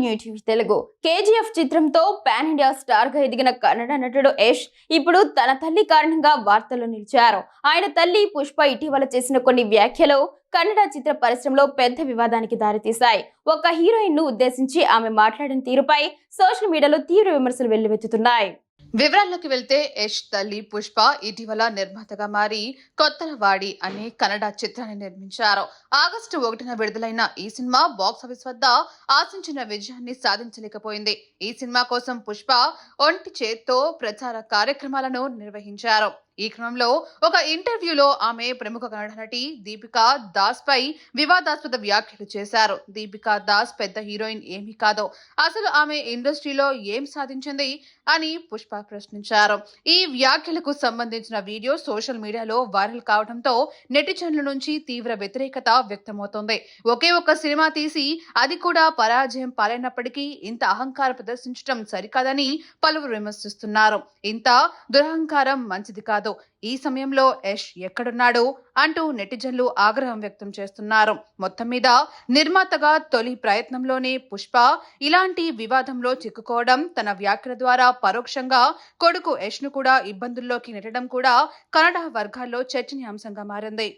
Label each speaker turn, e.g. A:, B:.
A: New TV Telugu. KGF చిత్రంతో pan India star గా ఎదిగిన కన్నడ నటుడు యష్ ఇప్పుడు తన తల్లి కారణంగా వార్తల్లో నిలిచారు. ఆయన తల్లి పుష్ప ఇటీవల చేసిన కొన్ని వ్యాఖ్యలు కన్నడ చిత్ర పరిశ్రమలో పెద్ద వివాదానికి దారితీశాయి. ఒక హీరోయిన్ ను ఉద్దేశించి ఆమె మాట్లాడిన తీరుపై సోషల్ మీడియాలో తీవ్ర విమర్శలు వెల్లువెత్తుతున్నాయి.
B: వివరాల్లోకి వెళ్తే యష్ తల్లి పుష్ప ఇటీవల నిర్మాతగా మారి కొత్తలవాడి అనే కన్నడ చిత్రాన్ని నిర్మించారు. ఆగస్టు 1న విడుదలైన ఈ సినిమా బాక్సాఫీస్ వద్ద ఆశించిన విజయాన్ని సాధించలేకపోయింది. ఈ సినిమా కోసం పుష్ప ఒంటి చేత్తో ప్రచార కార్యక్రమాలను నిర్వహించారు. ఈ క్రమంలో ఒక ఇంటర్వ్యూలో ఆమె ప్రముఖ కన్నడ నటి దీపికా దాస్ పై వివాదాస్పద వ్యాఖ్యలు చేశారు. దీపికా దాస్ పెద్ద హీరోయిన్ ఏమీ కాదు, అసలు ఆమె ఇండస్ట్రీలో ఏం సాధించింది అని పుష్ప ప్రశ్నించారు. ఈ వ్యాఖ్యలకు సంబంధించిన వీడియో సోషల్ మీడియాలో వైరల్ కావడంతో నెటిజన్ల నుంచి తీవ్ర వ్యతిరేకత వ్యక్తమవుతోంది. ఒకే ఒక్క సినిమా తీసి అది కూడా పరాజయం పాలైనప్పటికీ ఇంత అహంకారం ప్రదర్శించడం సరికాదని పలువురు విమర్శిస్తున్నారు. ఇంత దురహంకారం మంచిది కాదు. ఈ సమయంలో యష్ ఎక్కడున్నాడు అంటూ నెటిజన్లు ఆగ్రహం వ్యక్తం చేస్తున్నారు. మొత్తం మీద నిర్మాతగా తొలి ప్రయత్నంలోనే పుష్ప ఇలాంటి వివాదంలో చిక్కుకోవడం, తన వ్యాఖ్యల ద్వారా పరోక్షంగా కొడుకు యష్ ను కూడా ఇబ్బందుల్లోకి నెట్టడం కూడా కన్నడ వర్గాల్లో చర్చనీయాంశంగా మారింది.